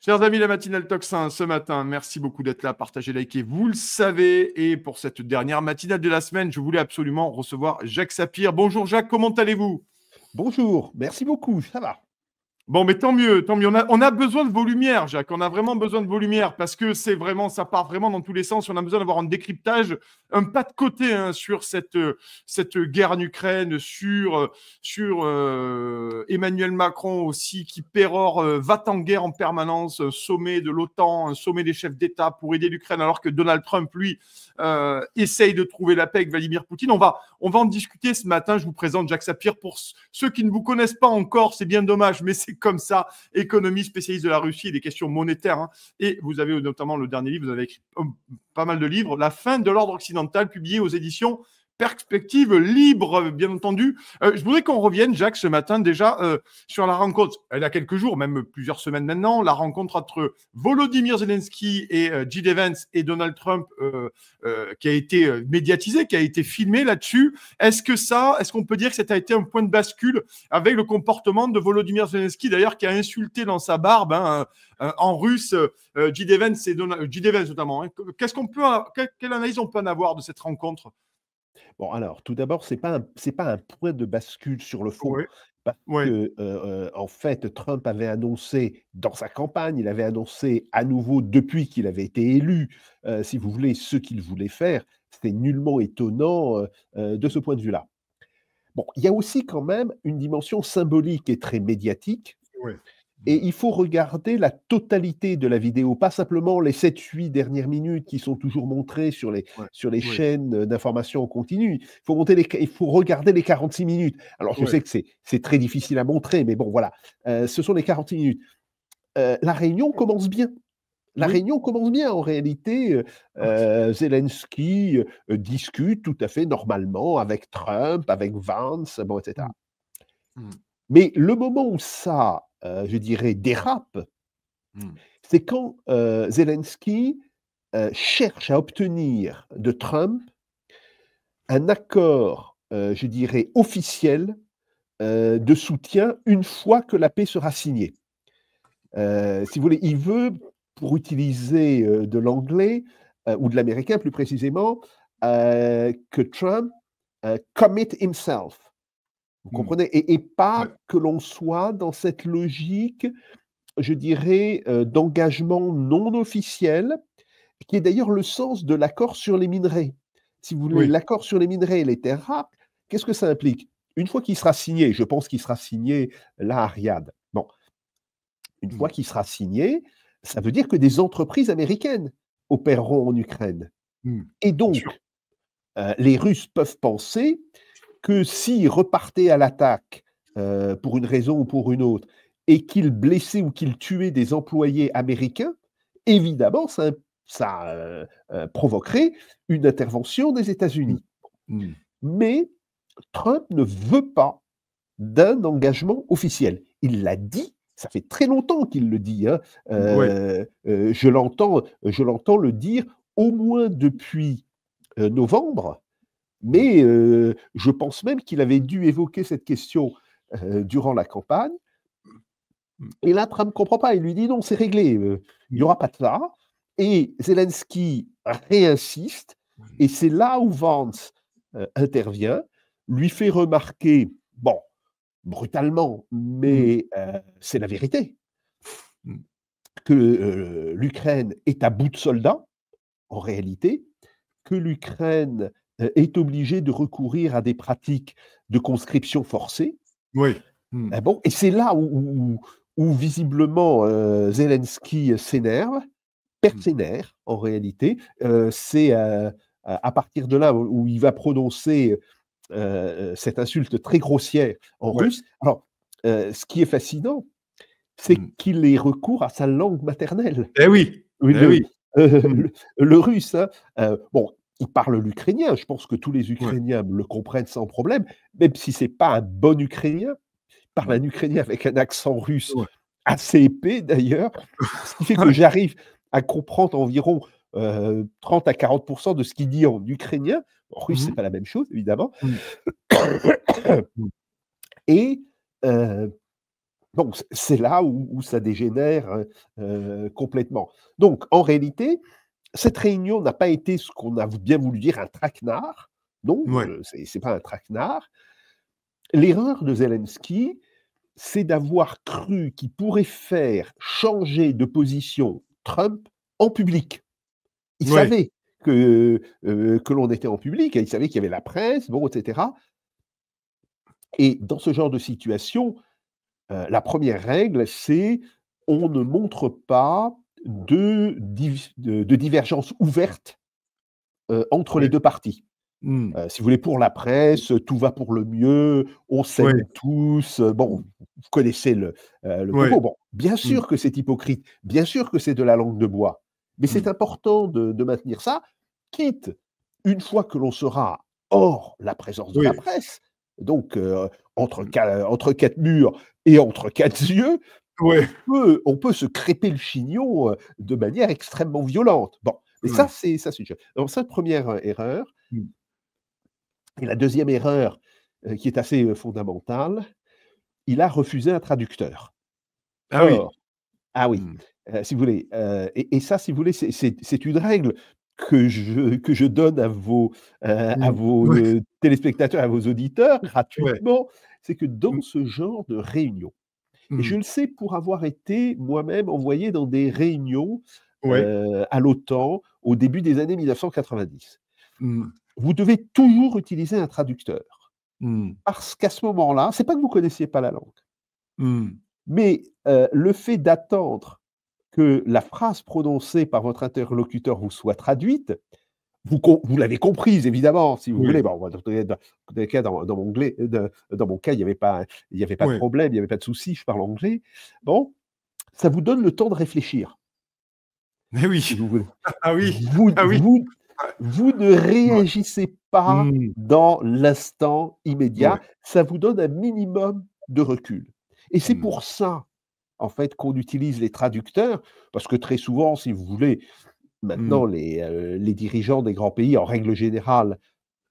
Chers amis, la matinale Tocsin ce matin, merci beaucoup d'être là, partagez, likez, vous le savez. Et pour cette dernière matinale de la semaine, je voulais absolument recevoir Jacques Sapir. Bonjour Jacques, comment allez-vous? Bonjour, merci beaucoup, ça va. Bon, mais tant mieux, tant mieux. On a besoin de vos lumières, Jacques. On a vraiment besoin de vos lumières parce que c'est vraiment, ça part vraiment dans tous les sens. On a besoin d'avoir un décryptage, un pas de côté sur cette guerre en Ukraine, sur Emmanuel Macron aussi qui pérore, va en guerre en permanence, sommet de l'OTAN, sommet des chefs d'État pour aider l'Ukraine, alors que Donald Trump, lui, essaye de trouver la paix avec Vladimir Poutine. On va en discuter ce matin. Je vous présente Jacques Sapir. Pour ceux qui ne vous connaissent pas encore, c'est bien dommage, mais c'est comme ça, économie, spécialiste de la Russie et des questions monétaires. Et vous avez notamment le dernier livre, vous avez écrit pas mal de livres, La fin de l'ordre occidental, publié aux éditions Perspective Libre, bien entendu. Je voudrais qu'on revienne, Jacques, ce matin déjà sur la rencontre, il y a quelques jours, même plusieurs semaines maintenant, la rencontre entre Volodymyr Zelensky et J.D. Vance et Donald Trump qui a été médiatisée, qui a été filmée là-dessus. Est-ce qu'on peut dire que ça a été un point de bascule avec le comportement de Volodymyr Zelensky, d'ailleurs, qui a insulté dans sa barbe en russe J.D. Vance et J.D. Vance notamment. Quelle analyse on peut en avoir de cette rencontre? Bon, alors, tout d'abord, c'est pas un point de bascule sur le fond, Oui, parce oui, que, en fait, Trump avait annoncé dans sa campagne, il avait annoncé à nouveau depuis qu'il avait été élu, si vous voulez, ce qu'il voulait faire. C'était nullement étonnant, de ce point de vue-là. Bon, il y a aussi quand même une dimension symbolique et très médiatique. oui. Et il faut regarder la totalité de la vidéo, pas simplement les 7-8 dernières minutes qui sont toujours montrées sur les Ouais, ouais, chaînes, d'information en continu. Il faut regarder les 46 minutes. Alors je ouais. sais que c'est très difficile à montrer, mais bon voilà, ce sont les 46 minutes. La réunion commence bien. La Oui. réunion commence bien en réalité, Ah, Zelensky, discute tout à fait normalement avec Trump, avec Vance, bon et cetera. mm, mm, Mais le moment où ça, je dirais dérape, mm. c'est quand, Zelensky, cherche à obtenir de Trump un accord, je dirais officiel, de soutien une fois que la paix sera signée. Si vous voulez, il veut, pour utiliser, de l'anglais, ou de l'américain plus précisément, que Trump, commit himself. Vous Mm. comprenez? Et pas Ouais. que l'on soit dans cette logique, je dirais, d'engagement non officiel, qui est d'ailleurs le sens de l'accord sur les minerais. Si vous voulez, Oui. l'accord sur les minerais et les terres rares, qu'est-ce que ça implique? Une fois qu'il sera signé, je pense qu'il sera signé là à Riyad. Bon, une fois Mm. qu'il sera signé, ça veut dire que des entreprises américaines opéreront en Ukraine. Mm. Et Bien sûr. donc, les Russes peuvent penser que s'ils repartaient à l'attaque, pour une raison ou pour une autre, et qu'ils blessaient ou qu'ils tuaient des employés américains, évidemment, ça provoquerait une intervention des Mm. États-Unis. Mm. Mais Trump ne veut pas d'un engagement officiel. Il l'a dit, ça fait très longtemps qu'il le dit, hein, Ouais. je l'entends le dire au moins depuis, novembre, Mm. mais je pense même qu'il avait dû évoquer cette question, durant la campagne. Mm. Et là, Trump ne comprend pas. Il lui dit: «Non, c'est réglé, il n'y Mm. aura pas de ça». Et Zelensky réinsiste, et c'est là où Vance, intervient, lui fait remarquer, bon, brutalement, Mm. mais c'est la vérité, Mm. que, l'Ukraine est à bout de soldats, en réalité, que l'Ukraine, est obligée de recourir à des pratiques de conscription forcée. Oui. Mm. Ah bon? Et c'est là où visiblement, Zelensky s'énerve, perd Mm. ses nerfs en réalité. C'est, à partir de là où il va prononcer, cette insulte très grossière en Ouais. russe. Alors, ce qui est fascinant, c'est Mm. qu'il ait recours à sa langue maternelle. Eh oui. Oui, Eh oui. heu, Mm. le russe, hein. Bon, il parle l'ukrainien, je pense que tous les Ouais. Ukrainiens le comprennent sans problème, même si c'est pas un bon ukrainien. Parle Mm. un ukrainien avec un accent russe Ouais. assez épais d'ailleurs, ce qui fait que Ouais. j'arrive à comprendre environ, 30 à 40 de ce qu'il dit en ukrainien. En russe, c'est Mhm. pas la même chose évidemment. Mm. Mm. Et heu, Bon, c'est là où ça dégénère complètement. Donc, en réalité, cette réunion n'a pas été ce qu'on a bien voulu dire un traquenard. Non, Ouais. c'est pas un traquenard. L'erreur de Zelensky, c'est d'avoir cru qu'il pourrait faire changer de position Trump en public. Il Ouais. savait que l'on était en public, il savait qu'il y avait la presse, bon, etc. Et dans ce genre de situation, la première règle, c'est on ne montre pas de divergences ouvertes entre les Ouais. deux parties. Mmh. Si vous voulez, pour la presse, tout va pour le mieux, on Ouais. s'aime tous, bon, vous connaissez le Ouais. topo. Bon, bien Mmh. sûr que c'est hypocrite, bien sûr que c'est de la langue de bois, mais c'est Mmh. important de maintenir ça, quitte, une fois que l'on sera hors la présence de la Oui. presse, donc Mmh. entre 4 murs et entre 4 yeux, Ouais. on peut se crêper le chignon, de manière extrêmement violente. Bon, mais Ouais. ça c'est une chose. Donc ça, première erreur. Mmh. Et la deuxième erreur, qui est assez, fondamentale, il a refusé un traducteur. Ah oui. Or ah oui, Mmh. si vous voulez, et ça, si vous voulez, c'est une règle que je donne à Mmh. vos, Ouais. téléspectateurs, à vos auditeurs Ouais. gratuitement, c'est que Mmh. dans ce genre de réunion, et je Mmh. le sais pour avoir été moi-même envoyé dans des réunions, Ouais. à l'OTAN au début des années 1990. Mmh. Vous devez toujours utiliser un traducteur. Mmh. Parce qu'à ce moment-là, c'est pas que vous connaissiez pas la langue, Mmh. mais le fait d'attendre que la phrase prononcée par votre interlocuteur vous soit traduite, vous l'avez comprise évidemment, si vous voulez. Oui. Bon, moi, dans tous les cas, dans mon cas, il y avait pas de Ouais. problème, il y avait pas de souci, je parle anglais. Bon, ça vous donne le temps de réfléchir, Mais si oui. vous voulez. Ah oui. Vous Ah oui. vous Ouais. vous ne Ouais. réagissez pas Mmh. dans l'instant Ouais. immédiat, ça vous donne un minimum de recul. Et c'est Mmh. pour ça, en fait, qu'on utilise les traducteurs, parce que très souvent, si vous voulez, Mmh. maintenant les dirigeants des grands pays, en règle générale,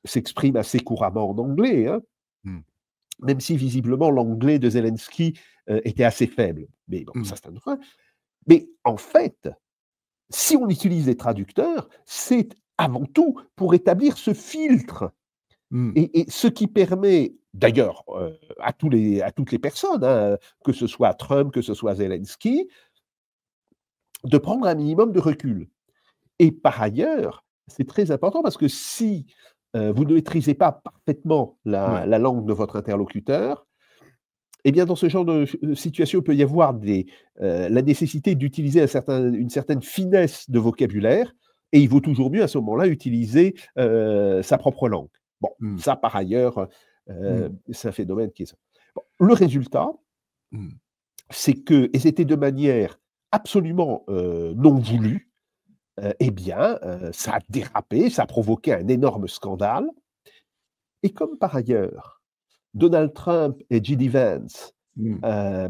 s'expriment assez couramment en anglais, hein, Mmh. même si visiblement l'anglais de Zelensky, était assez faible. Mais bon, Mmh. ça c'est un autre point. Mais en fait, si on utilise les traducteurs, c'est avant tout pour établir ce filtre. Mmh. Et ce qui permet d'ailleurs, à toutes les personnes, hein, que ce soit Trump, que ce soit Zelensky, de prendre un minimum de recul. Et par ailleurs, c'est très important parce que si, vous ne maîtrisez pas parfaitement Ouais. la langue de votre interlocuteur, eh bien, dans ce genre de situation, il peut y avoir la nécessité d'utiliser une certaine finesse de vocabulaire, et il vaut toujours mieux à ce moment-là utiliser, sa propre langue. Bon, Mmh. ça par ailleurs, Mmh. c'est un phénomène qui est ça. Bon, le résultat, Mmh. c'est que, et c'était de manière absolument, non voulue, eh bien, ça a dérapé, ça a provoqué un énorme scandale, et comme par ailleurs, Donald Trump et JD Vance Mmh. heu,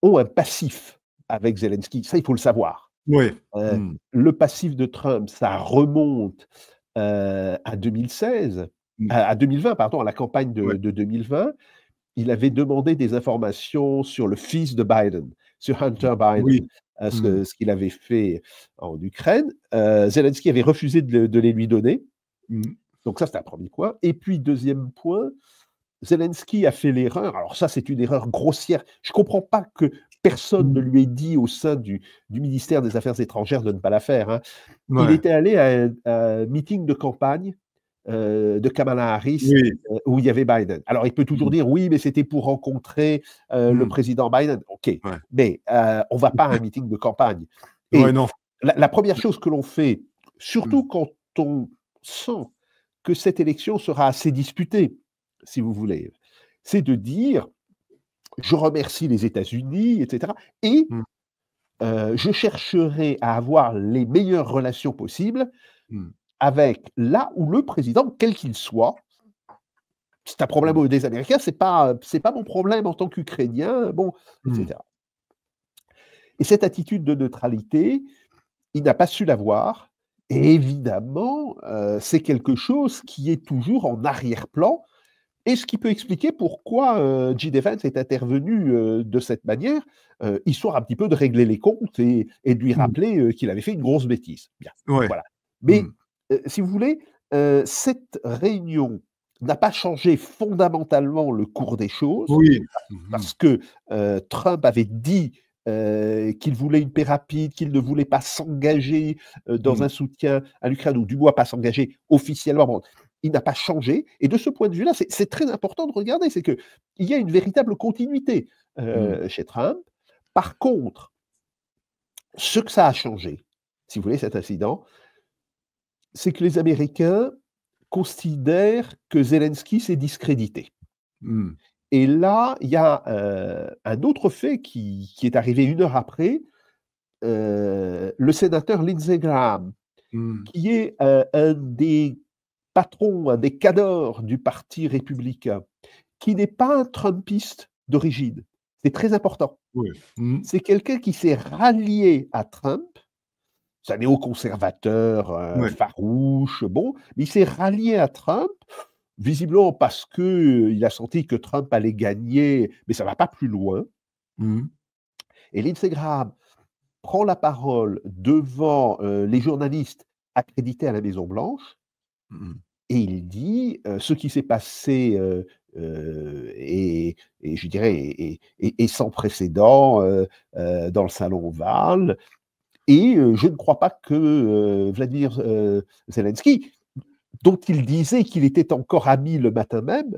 ont un passif avec Zelensky. Ça, il faut le savoir. Ouais. Mmh. Le passif de Trump, ça remonte, à 2016, Mmh. à 2020 pardon, à la campagne Ouais. de 2020. Il avait demandé des informations sur le fils de Biden, sur Hunter Biden, Oui. Mmh. ce qu'il avait fait en Ukraine. Zelensky avait refusé de les lui donner. Mmh. Donc ça, c'est un premier point, et puis deuxième point, Zelensky a fait l'erreur, alors ça c'est une erreur grossière, je ne comprends pas que personne ne Mmh. lui ait dit au sein du ministère des Affaires étrangères de ne pas la faire, hein. Il Ouais. était allé à un meeting de campagne, de Kamala Harris, Oui. où il y avait Biden. Alors il peut toujours Mmh. dire: «Oui, mais c'était pour rencontrer, le Mmh. président Biden». OK, Ouais. mais on ne va pas à un meeting de campagne, Ouais, et non. la 1re chose que l'on fait, Mmh. surtout quand on sent que cette élection sera assez disputée, si vous voulez, c'est de dire: «Je remercie les États-Unis, et cetera, et Mmh. je chercherai à avoir les meilleures relations possibles Mmh. avec la ou le président, quel qu'il soit». C'est un Mmh. problème des Américains, c'est pas mon problème en tant qu'Ukrainien, bon, et Mmh. cetera. Et cette attitude de neutralité, il n'a pas su l'avoir, et évidemment, c'est quelque chose qui est toujours en arrière-plan. Et ce qui peut expliquer pourquoi J.D. Vance est intervenu de cette manière, histoire un petit peu de régler les comptes et de lui rappeler qu'il avait fait une grosse bêtise. Bien, Ouais. voilà. Mais si vous voulez, cette réunion n'a pas changé fondamentalement le cours des choses, Oui. parce que Trump avait dit qu'il voulait une paix rapide, qu'il ne voulait pas s'engager dans un soutien à l'Ukraine, ou du moins pas s'engager officiellement. Bon, il n'a pas changé. Et de ce point de vue-là, c'est très important de regarder, c'est qu'il y a une véritable continuité chez Trump. Par contre, ce que ça a changé, si vous voulez, cet incident, c'est que les Américains considèrent que Zelensky s'est discrédité. Et là, il y a un autre fait qui est arrivé 1 heure après. Le sénateur Lindsey Graham, qui est un des patrons, un des cadors du Parti républicain, qui n'est pas un Trumpiste d'origine. C'est très important. Oui. C'est quelqu'un qui s'est rallié à Trump. C'est un néoconservateur farouche, bon, mais il s'est rallié à Trump, visiblement parce qu'il a senti que Trump allait gagner, mais ça ne va pas plus loin. Et Lindsey Graham prend la parole devant les journalistes accrédités à la Maison-Blanche, et il dit ce qui s'est passé et je dirais est sans précédent dans le salon Oval. Et je ne crois pas que Vladimir Zelensky, dont il disait qu'il était encore ami le matin même,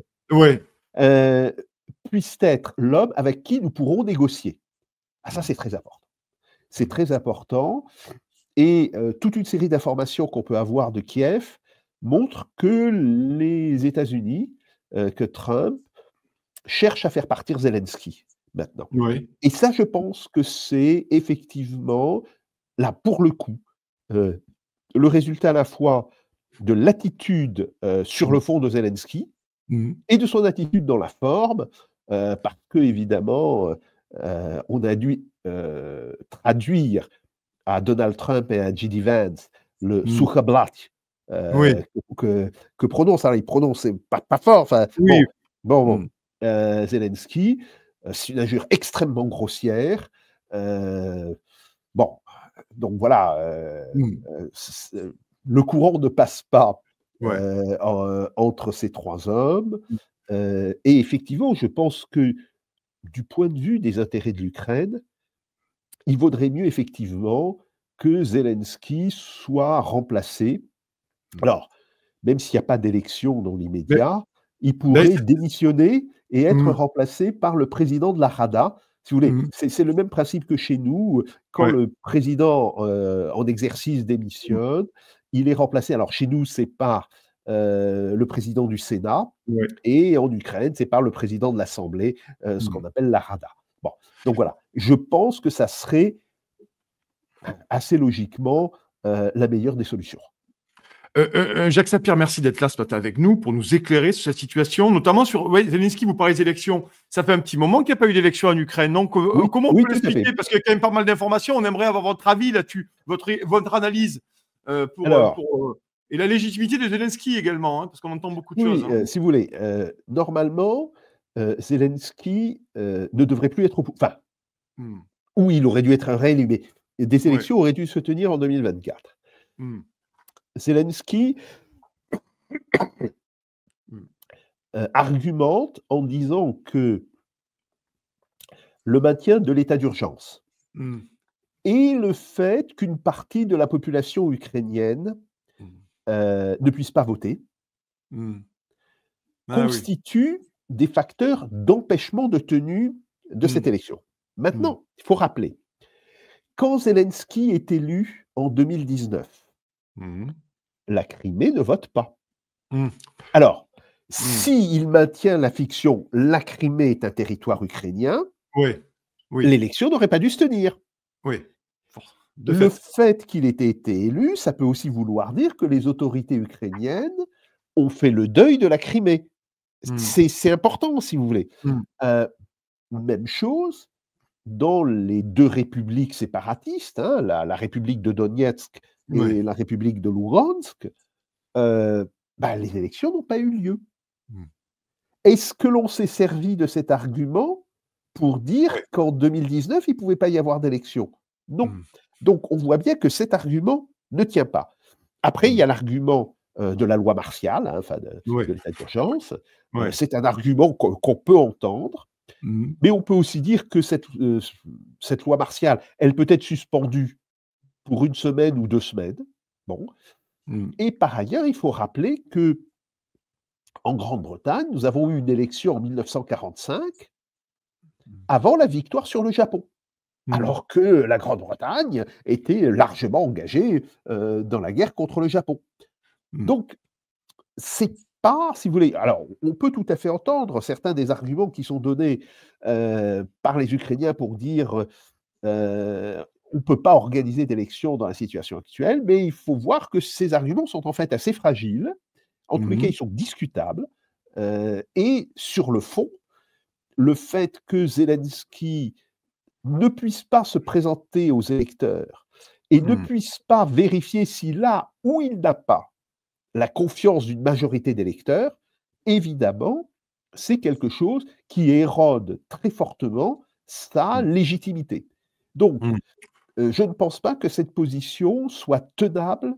puisse être l'homme avec qui nous pourrons négocier. Ah, ça, c'est très important. C'est très important. Et toute une série d'informations qu'on peut avoir de Kiev montrent que les États-Unis, que Trump, cherchent à faire partir Zelensky maintenant. Et ça, je pense que c'est effectivement, là, pour le coup, le résultat à la fois de l'attitude sur le fond de Zelensky et de son attitude dans la forme, parce que, évidemment, on a dû traduire à Donald Trump et à J.D. Vance le Suchablat que prononce, alors il prononce pas fort, enfin, Zelensky, c'est une injure extrêmement grossière. Bon, donc voilà, le courant ne passe pas entre ces trois hommes. Et effectivement, je pense que du point de vue des intérêts de l'Ukraine, il vaudrait mieux effectivement que Zelensky soit remplacé. Alors, même s'il n'y a pas d'élection dans l'immédiat, il pourrait démissionner et être remplacé par le président de la Rada. Si vous voulez, c'est le même principe que chez nous. Quand le président en exercice démissionne, il est remplacé. Alors, chez nous, c'est par le président du Sénat, et en Ukraine, c'est par le président de l'Assemblée, ce qu'on appelle la Rada. Bon, donc voilà, je pense que ça serait assez logiquement la meilleure des solutions. Jacques Sapir, merci d'être là ce matin avec nous pour nous éclairer sur cette situation, notamment sur Zelensky. Vous parlez d'élections. Ça fait un petit moment qu'il n'y a pas eu d'élection en Ukraine. Donc, comment on peut l'expliquer? Parce qu'il y a quand même pas mal d'informations. On aimerait avoir votre avis là-dessus, votre analyse et la légitimité de Zelensky également, hein, parce qu'on entend beaucoup de choses. Hein. Si vous voulez, normalement, Zelensky ne devrait plus être au pouvoir. Enfin, ou il aurait dû être réélu, mais des élections auraient dû se tenir en 2024. Zelensky argumente en disant que le maintien de l'état d'urgence et le fait qu'une partie de la population ukrainienne ne puisse pas voter constituent des facteurs d'empêchement de tenue de cette élection. Maintenant, il faut rappeler, quand Zelensky est élu en 2019, la Crimée ne vote pas. Alors, s'il maintient la fiction « la Crimée est un territoire ukrainien », l'élection n'aurait pas dû se tenir. Le fait qu'il ait été élu, ça peut aussi vouloir dire que les autorités ukrainiennes ont fait le deuil de la Crimée. C'est important, si vous voulez. Même chose dans les deux républiques séparatistes, hein, la République de Donetsk et la République de Lugansk, les élections n'ont pas eu lieu. est-ce que l'on s'est servi de cet argument pour dire Ouais. qu'en 2019, il ne pouvait pas y avoir d'élection? Non. Mmh. Donc, on voit bien que cet argument ne tient pas. Après, il y Mmh. a l'argument de la loi martiale, hein, enfin Ouais. de l'état d'urgence. Ouais. C'est un argument qu'on peut entendre, Mmh. mais on peut aussi dire que cette loi martiale, elle peut être suspendue pour 1 semaine ou 2 semaines. Bon. Mmh. Et par ailleurs, il faut rappeler que en Grande-Bretagne, nous avons eu une élection en 1945 avant la victoire sur le Japon. Mmh. Alors que la Grande-Bretagne était largement engagée dans la guerre contre le Japon. Mmh. Donc, c'est pas, si vous voulez, alors on peut tout à fait entendre certains des arguments qui sont donnés par les Ukrainiens pour dire on ne peut pas organiser d'élections dans la situation actuelle, mais il faut voir que ces arguments sont en fait assez fragiles. En tous les cas, Mmh. ils sont discutables. Et sur le fond, le fait que Zelensky ne puisse pas se présenter aux électeurs et ne Mmh. puisse pas vérifier s'il a ou il n'a pas la confiance d'une majorité d'électeurs, évidemment, c'est quelque chose qui érode très fortement sa Mmh. légitimité. Donc, Mmh. je ne pense pas que cette position soit tenable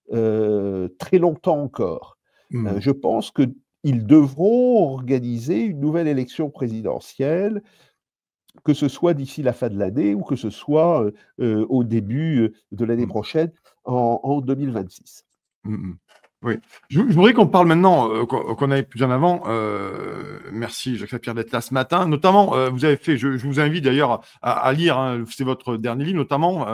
très longtemps encore. Mmh. Je pense qu'ils devront organiser une nouvelle élection présidentielle, que ce soit d'ici la fin de l'année ou que ce soit, au début, de l'année Mmh. prochaine en 2026. Mmh mh. Oui. Je voudrais qu'on parle maintenant, qu'on aille plus en avant. Merci Jacques Sapir d'être là ce matin. Notamment, vous avez fait, je vous invite d'ailleurs à lire, hein, c'est votre dernier livre notamment,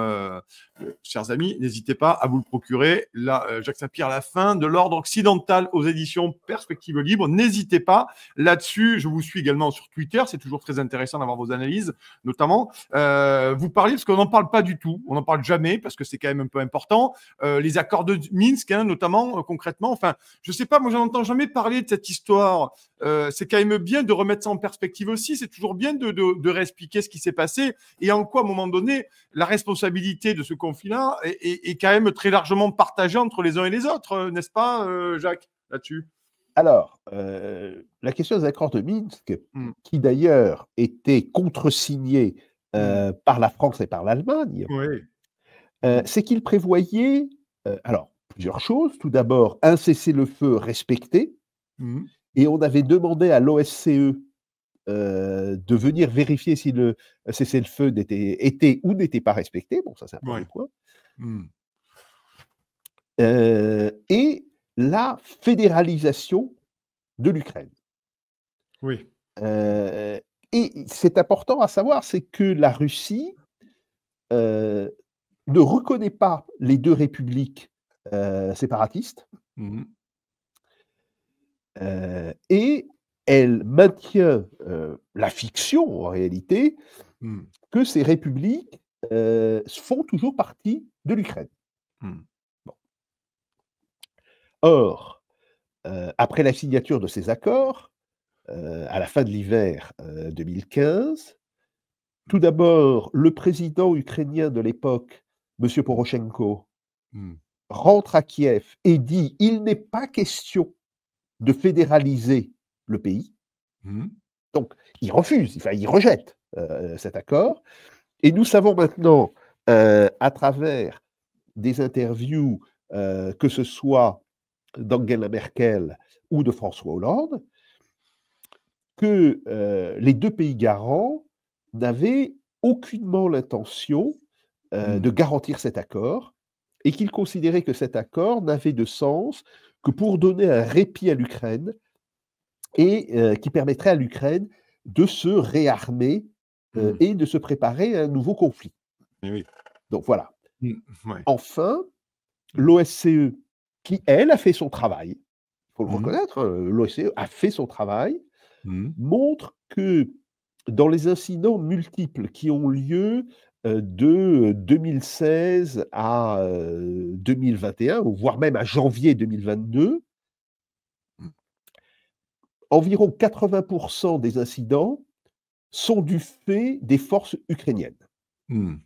chers amis, n'hésitez pas à vous le procurer. Là, Jacques Sapir, La fin de l'ordre occidental aux éditions Perspectives Libres. N'hésitez pas. Là-dessus, je vous suis également sur Twitter. C'est toujours très intéressant d'avoir vos analyses, notamment. Vous parliez, parce qu'on n'en parle pas du tout, on n'en parle jamais, parce que c'est quand même un peu important, les accords de Minsk, hein, notamment, concrètement. Enfin, je sais pas, moi, j'en entends jamais parler de cette histoire. C'est quand même bien de remettre ça en perspective aussi. C'est toujours bien de réexpliquer ce qui s'est passé et en quoi, à un moment donné, la responsabilité de ce conflit-là est quand même très largement partagée entre les uns et les autres, n'est-ce pas, Jacques, là-dessus? Alors, la question des accords de Minsk, Mmh. qui d'ailleurs étaient contresignés, Mmh. par la France et par l'Allemagne, Oui. Mmh. c'est qu'ils prévoyaient, alors plusieurs choses. Tout d'abord, un cessez-le-feu respecté, Mmh. et on avait demandé à l'OSCE, de venir vérifier si le cessez-le-feu était ou n'était pas respecté. Bon, ça, c'est un premier Ouais. point. Mmh. Et la fédéralisation de l'Ukraine. Oui. Heu et c'est important à savoir, c'est que la Russie, heu, ne reconnaît pas les 2 républiques, séparatistes, Mmh. et elle maintient, la fiction en réalité, Mmh. que ces républiques, font toujours partie de l'Ukraine. Mmh. Bon. Or, après la signature de ces accords, à la fin de l'hiver, 2015, tout d'abord, le président ukrainien de l'époque, monsieur Porochenko, Mmh. rentre à Kiev et dit: «Il n'est pas question de fédéraliser le pays». Mmh. Donc il refuse, enfin il rejette, cet accord, et nous savons maintenant, à travers des interviews, que ce soit d'Angela Merkel ou de François Hollande, que, les 2 pays garants n'avaient aucunement l'intention, Mmh. de garantir cet accord, et qu'ils considéraient que cet accord n'avait de sens que pour donner un répit à l'Ukraine, et qui permettrait à l'Ukraine de se réarmer, Mmh. et de se préparer à un nouveau conflit. Et oui. Donc voilà. Mmh. Ouais. Enfin, Mmh. l'OSCE, qui elle a fait son travail, il faut le Mmh. reconnaître, l'OSCE a fait son travail, Mmh. montre que dans les incidents multiples qui ont lieu, de 2016 à, 2021, ou voire même à janvier 2022, Mmh. environ 80 des incidents sont du fait des forces ukrainiennes. Mmh.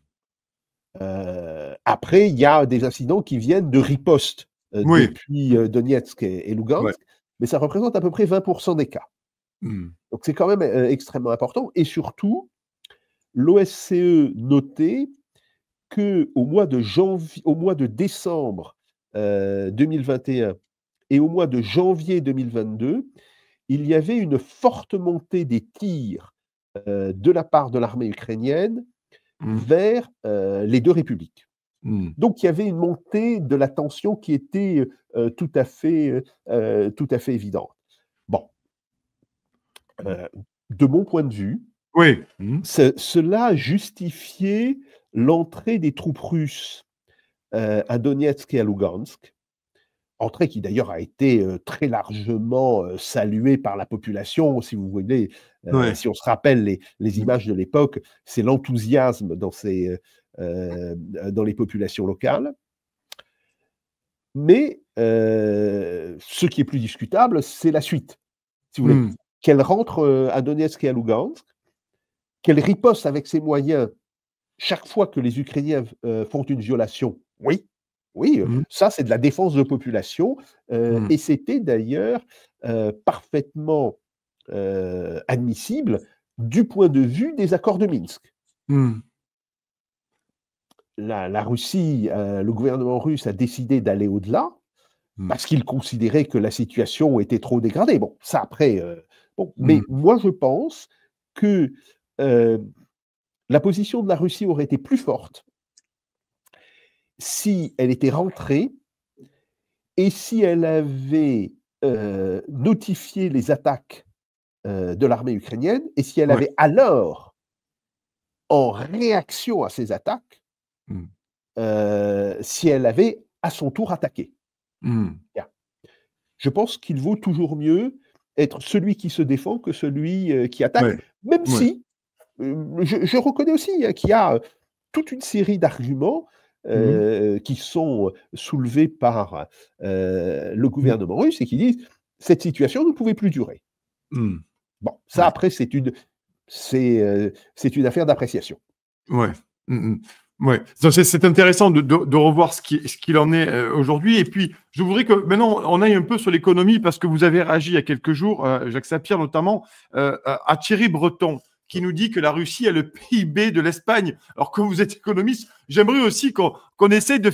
Après, il y a des incidents qui viennent de ripostes, Oui. depuis, Donetsk et Ouais. Lugansk, mais ça représente à peu près 20 des cas. Donc c'est quand même extrêmement important. Et surtout, l'OSCE notait qu'au mois de décembre 2021 et au mois de janvier 2022, il y avait une forte montée des tirs de la part de l'armée ukrainienne vers les deux républiques. Donc il y avait une montée de la tension qui était tout à fait évidente. Bon, de mon point de vue, Oui. cela justifiait l'entrée des troupes russes à Donetsk et à Lugansk, entrée qui d'ailleurs a été très largement saluée par la population, si vous voulez. Ouais. Si on se rappelle les images de l'époque, c'est l'enthousiasme dans les populations locales. Mais ce qui est plus discutable, c'est la suite. Si vous voulez, qu'elle rentre à Donetsk et à Lugansk, qu'elle riposte avec ses moyens chaque fois que les Ukrainiens font une violation. Oui, ça c'est de la défense de population, et c'était d'ailleurs parfaitement admissible du point de vue des accords de Minsk. La Russie, le gouvernement russe a décidé d'aller au-delà parce qu'il considérait que la situation était trop dégradée. Bon, ça après, mais moi je pense que la position de la Russie aurait été plus forte si elle était rentrée et si elle avait notifié les attaques de l'armée ukrainienne et si elle avait alors, en réaction à ces attaques, si elle avait à son tour attaqué. Bien. Je pense qu'il vaut toujours mieux être celui qui se défend que celui qui attaque, même si je reconnais aussi qu'il y a toute une série d'arguments qui sont soulevés par le gouvernement russe et qui disent cette situation ne pouvait plus durer. Bon, ça après c'est une affaire d'appréciation. Ouais. Ouais, c'est intéressant de revoir ce qu'il en est aujourd'hui. Et puis, je voudrais que maintenant on aille un peu sur l'économie parce que vous avez réagi il y a quelques jours, Jacques Sapir notamment, à Thierry Breton, qui nous dit que la Russie a le PIB de l'Espagne. Alors que vous êtes économiste, j'aimerais aussi qu'on essaie de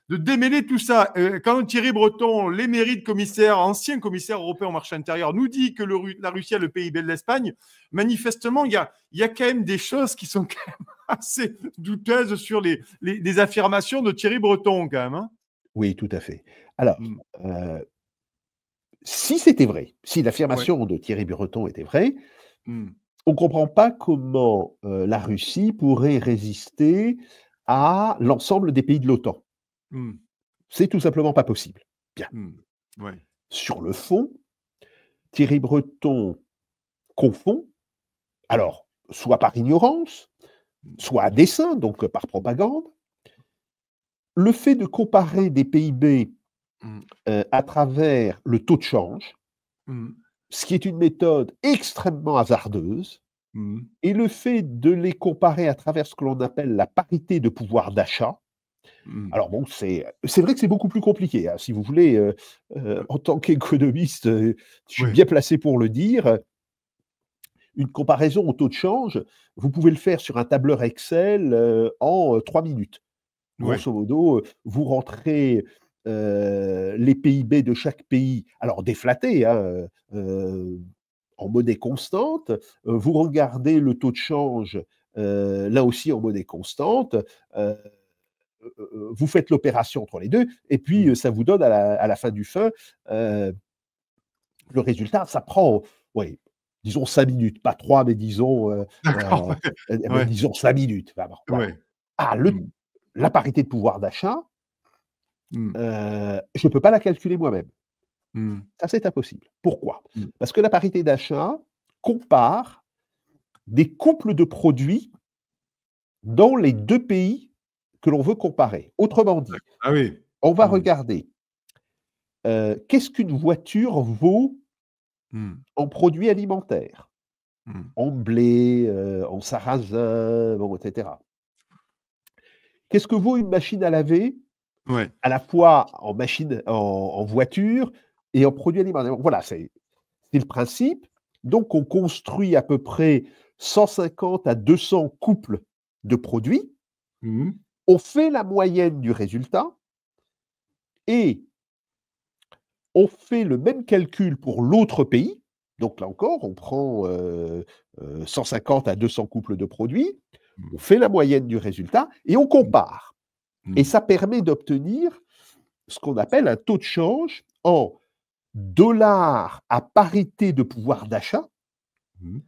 démêler tout ça. Quand Thierry Breton, l'émérite commissaire, ancien commissaire européen au marché intérieur, nous dit que la Russie a le PIB de l'Espagne, manifestement, il y a quand même des choses qui sont quand même assez douteuses sur les affirmations de Thierry Breton, quand même. Hein. Oui, tout à fait. Alors, si c'était vrai, si l'affirmation de Thierry Breton était vraie, on ne comprend pas comment la Russie pourrait résister à l'ensemble des pays de l'OTAN. C'est tout simplement pas possible. Bien. Sur le fond, Thierry Breton confond, alors, soit par ignorance, soit à dessein, donc par propagande, le fait de comparer des PIB à travers le taux de change, ce qui est une méthode extrêmement hasardeuse, et le fait de les comparer à travers ce que l'on appelle la parité de pouvoir d'achat. Alors bon, c'est vrai que c'est beaucoup plus compliqué. Hein. Si vous voulez, en tant qu'économiste, je suis bien placé pour le dire. Une comparaison au taux de change, vous pouvez le faire sur un tableur Excel en 3 minutes. Grosso modo, vous rentrez les PIB de chaque pays, alors déflatés, hein, en monnaie constante, vous regardez le taux de change, là aussi en monnaie constante, vous faites l'opération entre les deux, et puis ça vous donne à la fin du le résultat. Ça prend, disons 5 minutes, pas 3, mais disons, disons 5 minutes. Voilà. La parité de pouvoir d'achat, je ne peux pas la calculer moi-même. Ça, c'est impossible. Pourquoi? Parce que la parité d'achat compare des couples de produits dans les deux pays que l'on veut comparer. Autrement dit, on va regarder qu'est-ce qu'une voiture vaut en produits alimentaires, en blé, en sarrasin, etc. Qu'est-ce que vaut une machine à laver à la fois en machine, en voiture et en produits alimentaires? Voilà, c'est le principe. Donc, on construit à peu près 150 à 200 couples de produits. Mhm. On fait la moyenne du résultat et on fait le même calcul pour l'autre pays. Donc là encore, on prend 150 à 200 couples de produits, on fait la moyenne du résultat et on compare. Et ça permet d'obtenir ce qu'on appelle un taux de change en dollars à parité de pouvoir d'achat Mhm.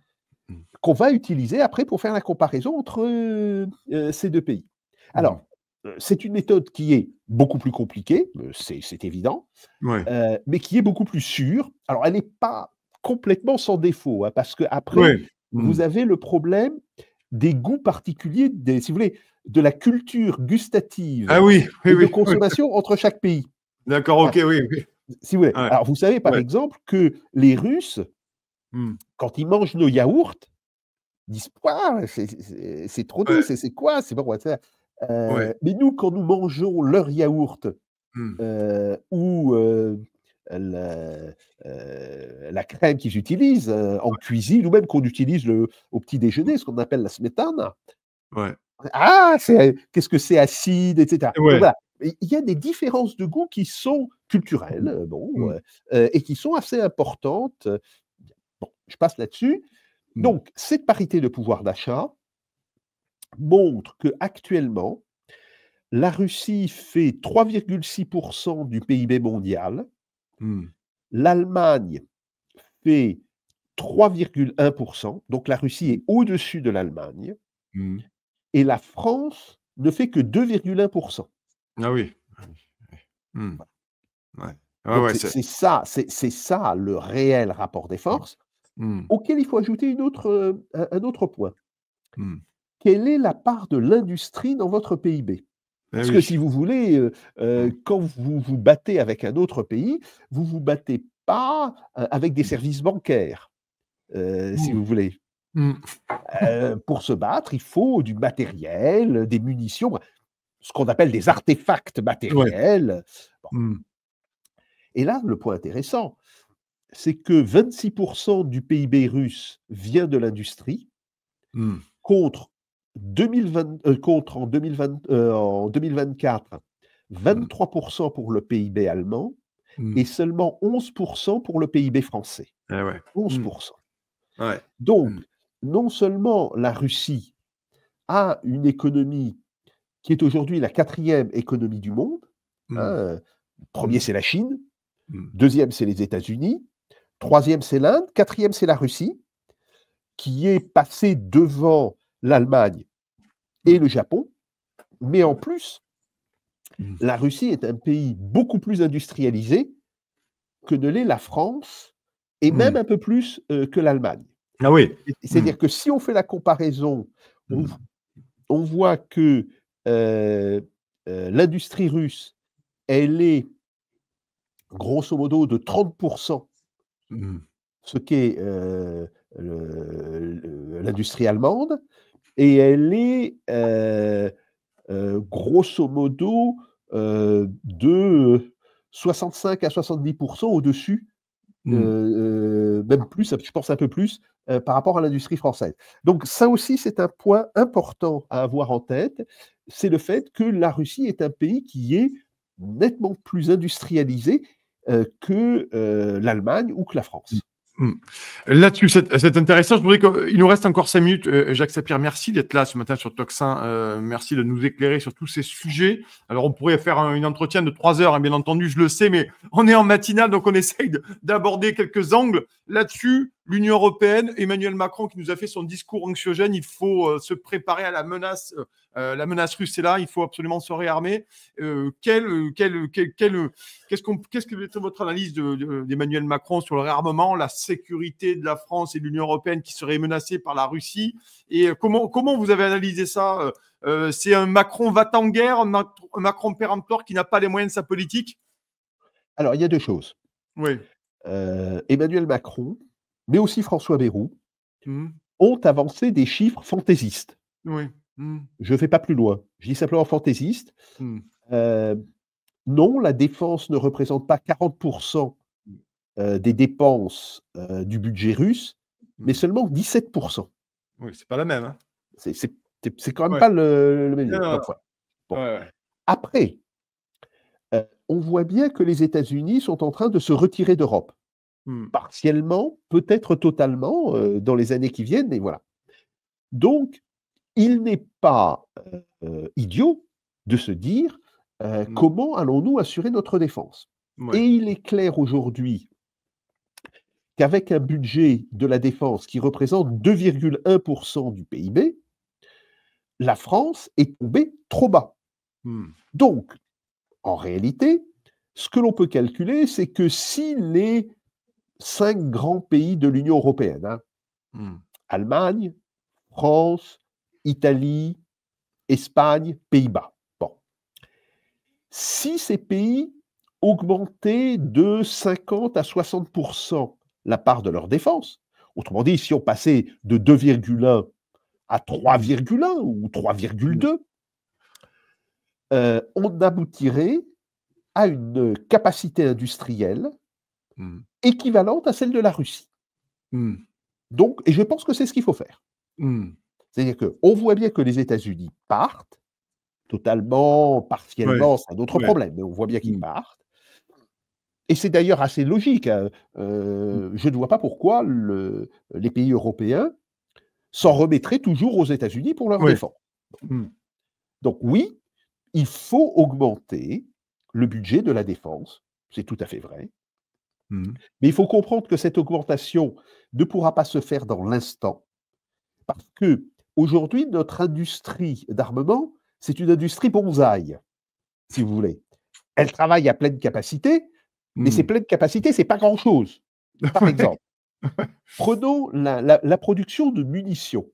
qu'on va utiliser après pour faire la comparaison entre ces deux pays. Alors, c'est une méthode qui est beaucoup plus compliquée, c'est évident, Ouais. mais qui est beaucoup plus sûre. Alors, elle n'est pas complètement sans défaut, hein, parce qu'après, Ouais. vous avez le problème des goûts particuliers, si vous voulez, de la culture gustative Ah oui, oui, et de oui, oui. consommation entre chaque pays. D'accord, ok, oui, oui. Si vous voulez. Ouais. Alors, vous savez, par Ouais. exemple, que les Russes, Mm. quand ils mangent nos yaourts, disent: «Pouah, c'est trop doux, Ouais. c'est quoi? C'est pas quoi ça». Ouais. Mais nous, quand nous mangeons leur yaourt, Mm. ou la la crème qu'ils utilisent, en cuisine ou même qu'on utilise au petit déjeuner, ce qu'on appelle la smetana. Ouais. Ah! Qu'est-ce que c'est acide et cetera. Donc Ouais. voilà, il y a des différences de goût qui sont culturelles, Mm. et qui sont assez importantes. Bon, je passe là-dessus. Mm. Donc cette parité de pouvoir d'achat montre qu'actuellement, la Russie fait 3,6% du PIB mondial, Mm. l'Allemagne fait 3,1%, donc la Russie est au-dessus de l'Allemagne, Mm. et la France ne fait que 2,1%. Ah oui. Mm. Ouais. Ouais, Donc ouais, c'est. c'est ça le réel rapport des forces, Mm. auquel il faut ajouter un autre point. Mm. Quelle est la part de l'industrie dans votre PIB? Eh Parce que oui. si vous voulez, Mm. quand vous vous battez avec un autre pays, vous vous battez pas, avec des services bancaires, si Mm. vous voulez. Mm. Pour se battre, il faut du matériel, des munitions, ce qu'on appelle des artefacts Ouais. matériels. Bon, Mm. et là, le point intéressant, c'est que 26% du PIB russe vient de l'industrie, Mm. contre 2020, contre en 2024, Mm. 23% pour le PIB allemand Mm. et seulement 11% pour le PIB français. Eh ouais. Mm. 11%. Ouais. Donc, Mm. non seulement la Russie a une économie qui est aujourd'hui la 4e économie du monde, Mm. hein, 1er Mm. c'est la Chine, Mm. 2e c'est les États-Unis, 3e c'est l'Inde, 4e c'est la Russie, qui est passée devant l'Allemagne et Mm. le Japon. Mais en plus, Mm. la Russie est un pays beaucoup plus industrialisé que ne l'est la France et même Mm. un peu plus, que l'Allemagne. Ah oui. Mm. C'est-à-dire que si on fait la comparaison, on Mm. on voit que, l'industrie russe, elle est grosso modo de 30%, Mm. ce qu'est, l'industrie allemande, et elle est, grosso modo, de 65 à 70% au-dessus, Mm. même plus, je pense un peu plus, par rapport à l'industrie française. Donc ça aussi, c'est un point important à avoir en tête, c'est le fait que la Russie est un pays qui est nettement plus industrialisé, que, l'Allemagne ou que la Mm. France. Mm. Là-dessus, c'est intéressant. Je voudrais qu'il nous reste encore 5 minutes. Jacques Sapir, merci d'être là ce matin sur Tocsin. Merci de nous éclairer sur tous ces sujets. Alors, on pourrait faire un entretien de 3 heures, hein, bien entendu, je le sais, mais on est en matinale, donc on essaye d'aborder quelques angles. Là-dessus, l'Union européenne, Emmanuel Macron qui nous a fait son discours anxiogène, il faut se préparer à la menace. La menace russe est là, il faut absolument se réarmer. Qu'est-ce que est votre analyse d'Emmanuel Macron sur le réarmement, la sécurité de la France et de l'Union européenne qui seraient menacées par la Russie? Et comment vous avez analysé ça? C'est un Macron va-t-en-guerre, un Macron péremptoire qui n'a pas les moyens de sa politique? Alors, il y a 2 choses. Oui. Emmanuel Macron, mais aussi François Bayrou, Mmh. ont avancé des chiffres fantaisistes. Oui. Mmh. Je ne vais pas plus loin, je dis simplement fantaisistes. Mmh. Non, la défense ne représente pas 40% des dépenses, du budget russe, mais seulement 17%. Oui, c'est pas la même. Hein. C'est quand même Ouais. pas le même Non, niveau. non, Donc, non. voilà. Bon. Ouais. Après, on voit bien que les États-Unis sont en train de se retirer d'Europe. Hmm. Partiellement, peut-être totalement, dans les années qui viennent, mais voilà. Donc, il n'est pas idiot de se dire comment allons-nous assurer notre défense. Ouais. Et il est clair aujourd'hui qu'avec un budget de la défense qui représente 2,1% du PIB, la France est tombée trop bas. Hmm. Donc, en réalité, ce que l'on peut calculer, c'est que si les 5 grands pays de l'Union européenne, hein, Allemagne, France, Italie, Espagne, Pays-Bas, bon, si ces pays augmentaient de 50 à 60% la part de leur défense, autrement dit, si on passait de 2,1 à 3,1 ou 3,2, on aboutirait à une capacité industrielle équivalente à celle de la Russie. Donc, et je pense que c'est ce qu'il faut faire. C'est-à-dire qu'on voit bien que les États-Unis partent, totalement, partiellement, c'est un autre problème, mais on voit bien qu'ils partent. Et c'est d'ailleurs assez logique. Hein. Je ne vois pas pourquoi les pays européens s'en remettraient toujours aux États-Unis pour leur défense. Donc oui, il faut augmenter le budget de la défense, c'est tout à fait vrai. Mais il faut comprendre que cette augmentation ne pourra pas se faire dans l'instant, parce que aujourd'hui, notre industrie d'armement, c'est une industrie bonsaï, si vous voulez. Elle travaille à pleine capacité, mais ces pleines capacités, c'est pas grand-chose. Par exemple, prenons la production de munitions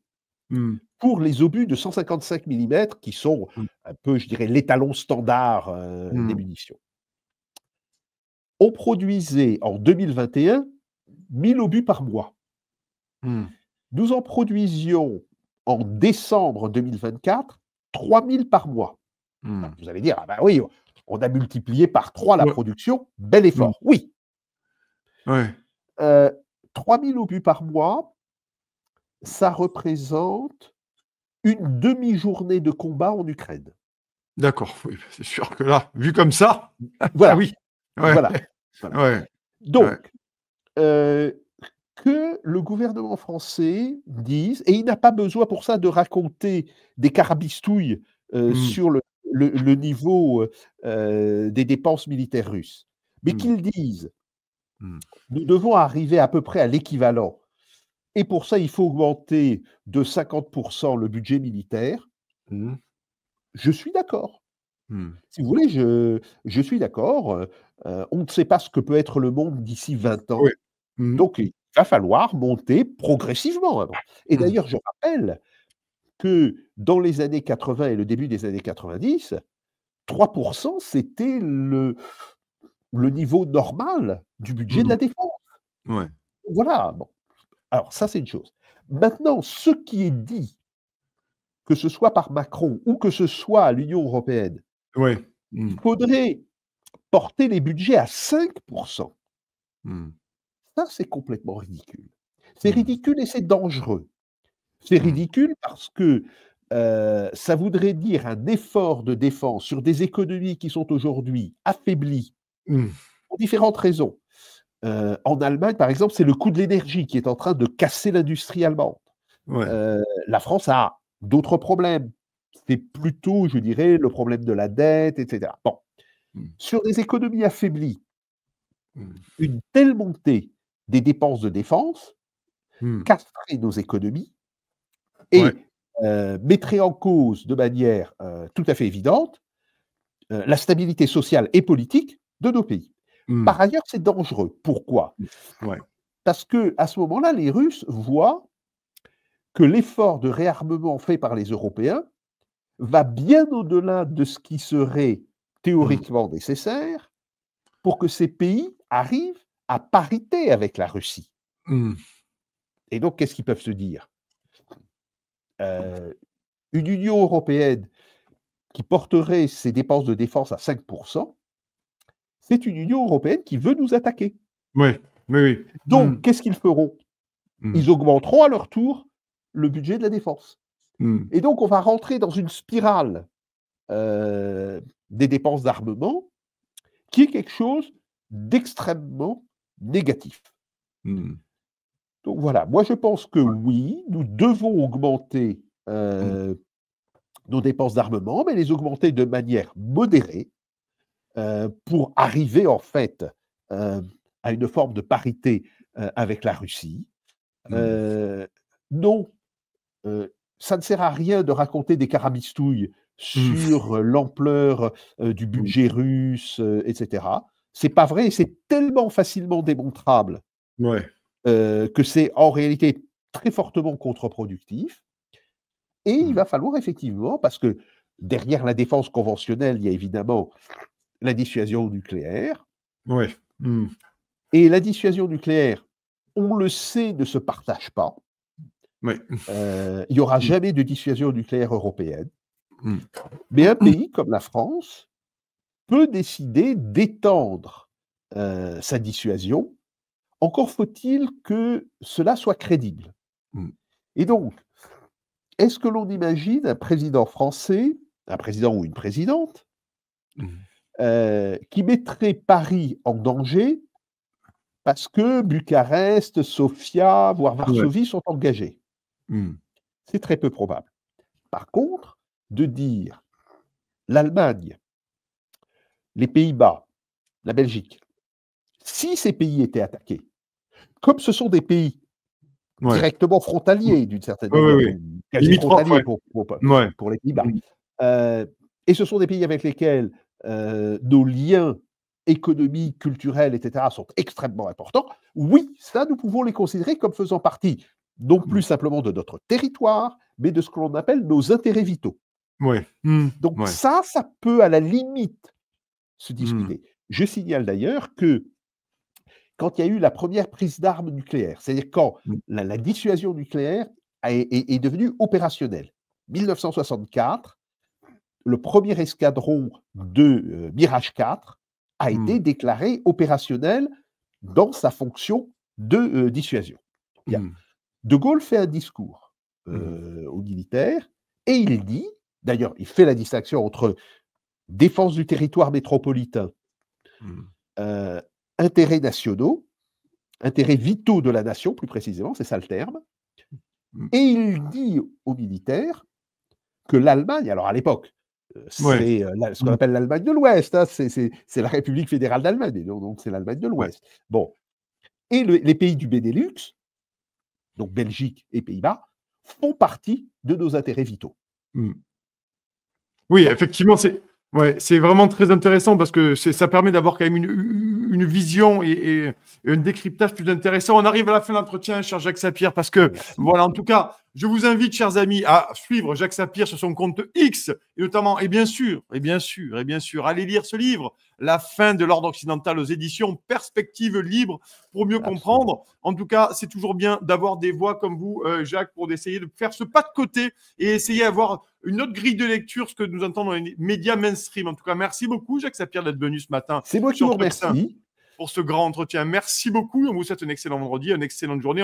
pour les obus de 155 mm, qui sont un peu, je dirais, l'étalon standard des munitions. On produisait en 2021 1000 obus par mois. Nous en produisions en décembre 2024 3000 par mois. Alors, vous allez dire, ah ben oui, on a multiplié par 3 la production, bel effort. Oui. 3000 obus par mois, ça représente une demi-journée de combat en Ukraine. D'accord, oui, c'est sûr que là, vu comme ça, voilà. Ah oui. Voilà. Donc, ouais. Que le gouvernement français dise, et il n'a pas besoin pour ça de raconter des carabistouilles sur le niveau des dépenses militaires russes, mais qu'il dise, nous devons arriver à peu près à l'équivalent, et pour ça, il faut augmenter de 50% le budget militaire. Je suis d'accord. Si vous voulez, je suis d'accord. On ne sait pas ce que peut être le monde d'ici 20 ans. Donc, il va falloir monter progressivement. Et d'ailleurs, je rappelle que dans les années 80 et le début des années 90, 3%, c'était le niveau normal du budget de la défense. Voilà. Bon. Alors, ça, c'est une chose. Maintenant, ce qui est dit, que ce soit par Macron ou que ce soit à l'Union européenne, il faudrait porter les budgets à 5%. Ça, c'est complètement ridicule. C'est ridicule et c'est dangereux. C'est ridicule parce que ça voudrait dire un effort de défense sur des économies qui sont aujourd'hui affaiblies pour différentes raisons. En Allemagne, par exemple, c'est le coût de l'énergie qui est en train de casser l'industrie allemande. La France a d'autres problèmes. C'est plutôt, je dirais, le problème de la dette, etc. Bon. Sur des économies affaiblies, une telle montée des dépenses de défense casserait nos économies et mettrait en cause de manière tout à fait évidente la stabilité sociale et politique de nos pays. Par ailleurs, c'est dangereux. Pourquoi ? Parce qu'à ce moment-là, les Russes voient que l'effort de réarmement fait par les Européens va bien au-delà de ce qui serait théoriquement nécessaire pour que ces pays arrivent à parité avec la Russie. Et donc, qu'est-ce qu'ils peuvent se dire ? Une Union européenne qui porterait ses dépenses de défense à 5%, c'est une Union européenne qui veut nous attaquer. Oui. Donc, qu'est-ce qu'ils feront ? ils augmenteront à leur tour le budget de la défense. Et donc, on va rentrer dans une spirale des dépenses d'armement qui est quelque chose d'extrêmement négatif. Donc voilà, moi je pense que oui, nous devons augmenter nos dépenses d'armement, mais les augmenter de manière modérée pour arriver en fait à une forme de parité avec la Russie. Non, ça ne sert à rien de raconter des carabistouilles sur l'ampleur du budget russe, etc. C'est pas vrai, c'est tellement facilement démontrable que c'est en réalité très fortement contre-productif. Et il va falloir effectivement, parce que derrière la défense conventionnelle, il y a évidemment la dissuasion nucléaire. Et la dissuasion nucléaire, on le sait, ne se partage pas. Il n'y aura jamais de dissuasion nucléaire européenne. Mais un pays comme la France peut décider d'étendre sa dissuasion. Encore faut-il que cela soit crédible. Et donc, est-ce que l'on imagine un président français, un président ou une présidente, qui mettrait Paris en danger parce que Bucarest, Sofia, voire Varsovie sont engagés? C'est très peu probable. Par contre, de dire l'Allemagne, les Pays-Bas, la Belgique, si ces pays étaient attaqués, comme ce sont des pays directement frontaliers d'une certaine manière, quasi frontaliers pour les Pays-Bas, et ce sont des pays avec lesquels nos liens économiques, culturels, etc., sont extrêmement importants, oui, ça, nous pouvons les considérer comme faisant partie, non plus simplement de notre territoire, mais de ce que l'on appelle nos intérêts vitaux. Donc ça peut à la limite se discuter. Je signale d'ailleurs que quand il y a eu la première prise d'armes nucléaires, c'est-à-dire quand la dissuasion nucléaire est devenue opérationnelle, 1964, le premier escadron de Mirage 4 a été déclaré opérationnel dans sa fonction de dissuasion. De Gaulle fait un discours aux militaires et il dit, d'ailleurs, il fait la distinction entre défense du territoire métropolitain, intérêts nationaux, intérêts vitaux de la nation, plus précisément, c'est ça le terme, et il dit aux militaires que l'Allemagne, alors à l'époque, c'est ce qu'on appelle l'Allemagne de l'Ouest, hein, c'est la République fédérale d'Allemagne, donc c'est l'Allemagne de l'Ouest. Bon. Et les pays du Benelux, donc Belgique et Pays-Bas, font partie de nos intérêts vitaux. Oui, effectivement, c'est vraiment très intéressant parce que ça permet d'avoir quand même une vision et un décryptage plus intéressant. On arrive à la fin de l'entretien, cher Jacques Sapir, parce que, voilà, en tout cas, je vous invite, chers amis, à suivre Jacques Sapir sur son compte X, et notamment, et bien sûr, allez lire ce livre, La fin de l'ordre occidental aux éditions Perspectives libres, pour mieux comprendre. En tout cas, c'est toujours bien d'avoir des voix comme vous, Jacques, pour essayer de faire ce pas de côté et essayer d'avoir une autre grille de lecture, ce que nous entendons dans les médias mainstream. En tout cas, merci beaucoup, Jacques Sapir, d'être venu ce matin. C'est moi qui vous remercie pour ce grand entretien. Merci beaucoup. On vous souhaite un excellent vendredi, une excellente journée.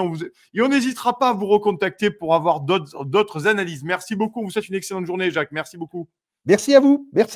Et on n'hésitera pas à vous recontacter pour avoir d'autres analyses. Merci beaucoup. On vous souhaite une excellente journée, Jacques. Merci beaucoup. Merci à vous. Merci.